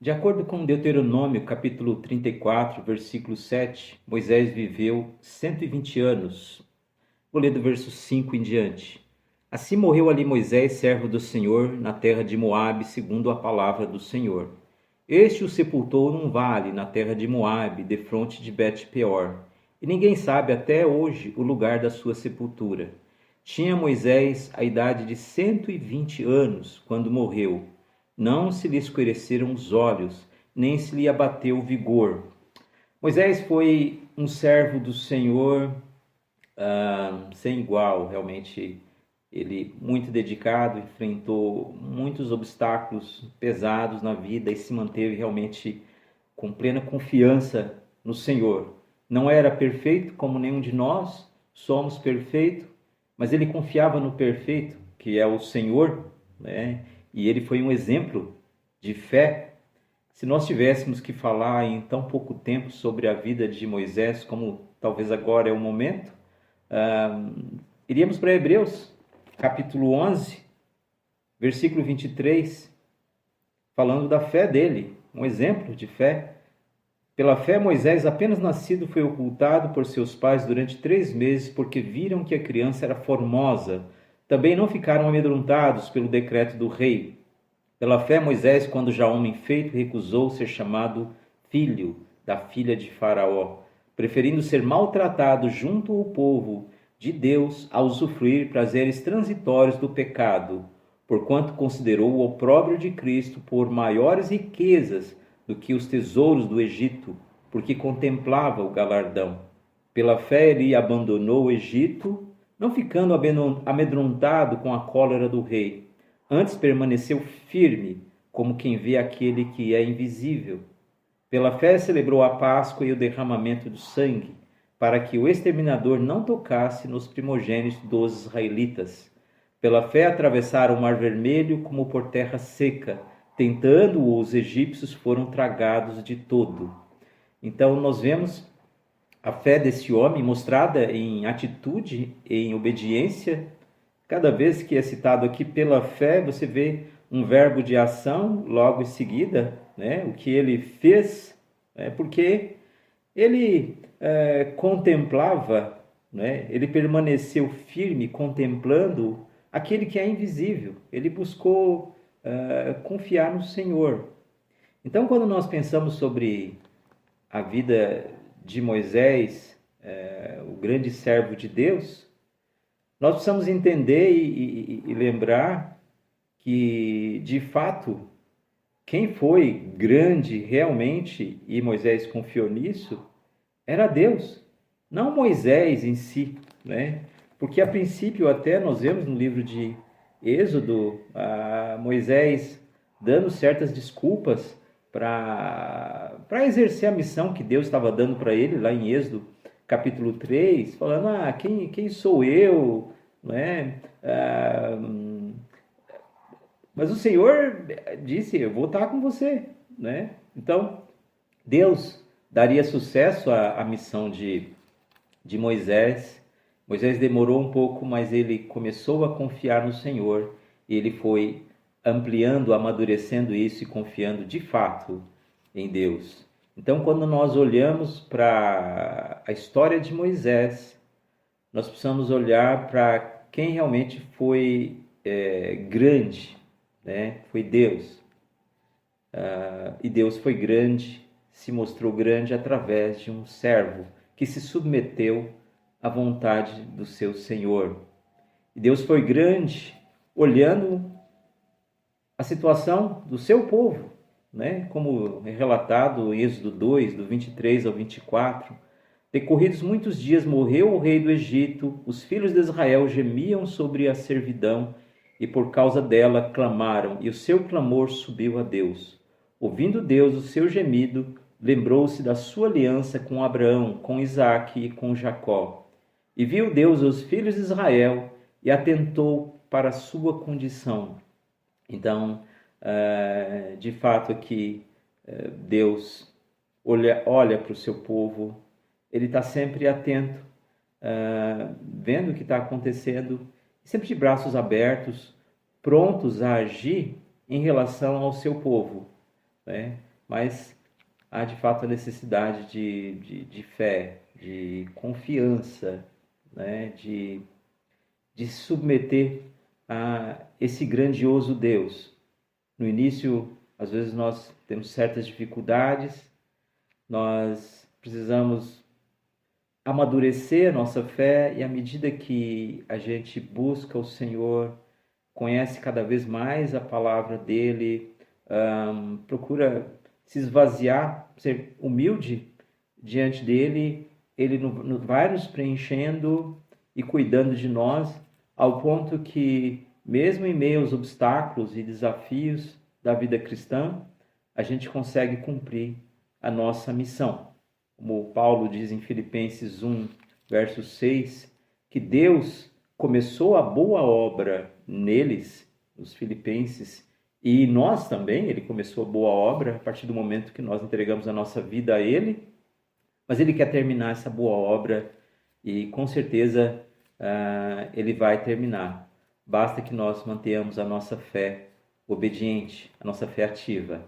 De acordo com Deuteronômio, capítulo 34, versículo 7, Moisés viveu 120 anos. Vou ler do verso 5 em diante. Assim morreu ali Moisés, servo do Senhor, na terra de Moabe, segundo a palavra do Senhor. Este o sepultou num vale, na terra de Moabe, defronte de Bet-peor. E ninguém sabe até hoje o lugar da sua sepultura. Tinha Moisés a idade de 120 anos quando morreu. Não se lhe escureceram os olhos, nem se lhe abateu o vigor. Moisés foi um servo do Senhor, sem igual, realmente. Ele, muito dedicado, enfrentou muitos obstáculos pesados na vida e se manteve realmente com plena confiança no Senhor. Não era perfeito como nenhum de nós somos perfeito, mas ele confiava no perfeito, que é o Senhor, né? E ele foi um exemplo de fé. Se nós tivéssemos que falar em tão pouco tempo sobre a vida de Moisés, como talvez agora é o momento, iríamos para Hebreus, capítulo 11, versículo 23, falando da fé dele, um exemplo de fé. Pela fé, Moisés, apenas nascido, foi ocultado por seus pais durante 3 meses, porque viram que a criança era formosa. Também não ficaram amedrontados pelo decreto do rei. Pela fé, Moisés, quando já homem feito, recusou ser chamado filho da filha de Faraó, preferindo ser maltratado junto ao povo de Deus a usufruir prazeres transitórios do pecado, porquanto considerou o opróbrio de Cristo por maiores riquezas do que os tesouros do Egito, porque contemplava o galardão. Pela fé ele abandonou o Egito, não ficando amedrontado com a cólera do rei. Antes permaneceu firme, como quem vê aquele que é invisível. Pela fé celebrou a Páscoa e o derramamento do sangue, para que o exterminador não tocasse nos primogênitos dos israelitas. Pela fé atravessaram o Mar Vermelho como por terra seca, tentando os egípcios foram tragados de todo. Então nós vemos a fé desse homem mostrada em atitude, em obediência. Cada vez que é citado aqui pela fé, você vê um verbo de ação logo em seguida, né? O que ele fez, porque ele contemplava, né? Ele permaneceu firme contemplando aquele que é invisível. Ele buscou confiar no Senhor. Então, quando nós pensamos sobre a vida de Moisés, o grande servo de Deus, nós precisamos entender e lembrar que, de fato, quem foi grande realmente, e Moisés confiou nisso, era Deus, não Moisés em si, né? Porque a princípio até nós vemos no livro de Êxodo, Moisés dando certas desculpas para exercer a missão que Deus estava dando para ele, lá em Êxodo capítulo 3, falando, quem sou eu, né? Mas o Senhor disse, eu vou estar com você, né? Então, Deus daria sucesso à missão de Moisés. Moisés demorou um pouco, mas ele começou a confiar no Senhor. E ele foi ampliando, amadurecendo isso e confiando de fato em Deus. Então, quando nós olhamos para a história de Moisés, nós precisamos olhar para quem realmente foi grande, né? Foi Deus. E Deus foi grande, se mostrou grande através de um servo que se submeteu à vontade do seu Senhor. E Deus foi grande olhando a situação do seu povo, né? Como é relatado em Êxodo 2, do 23 ao 24. Decorridos muitos dias, morreu o rei do Egito, os filhos de Israel gemiam sobre a servidão e por causa dela clamaram, e o seu clamor subiu a Deus. Ouvindo Deus o seu gemido, lembrou-se da sua aliança com Abraão, com Isaque e com Jacó. E viu Deus os filhos de Israel e atentou para a sua condição. Então, de fato aqui, Deus olha para o seu povo, ele está sempre atento, vendo o que está acontecendo, sempre de braços abertos, prontos a agir em relação ao seu povo, né? mas há de fato a necessidade de fé, de confiança, né? De se submeter a esse grandioso Deus. No início, às vezes nós temos certas dificuldades, nós precisamos amadurecer a nossa fé, e à medida que a gente busca o Senhor, conhece cada vez mais a palavra dele, procura se esvaziar, ser humilde diante dele, ele vai nos preenchendo e cuidando de nós, ao ponto que, mesmo em meio aos obstáculos e desafios da vida cristã, a gente consegue cumprir a nossa missão. Como Paulo diz em Filipenses 1, verso 6, que Deus começou a boa obra neles, os filipenses, e nós também, ele começou a boa obra a partir do momento que nós entregamos a nossa vida a ele, mas ele quer terminar essa boa obra e com certeza ele vai terminar. Basta que nós mantenhamos a nossa fé obediente, a nossa fé ativa.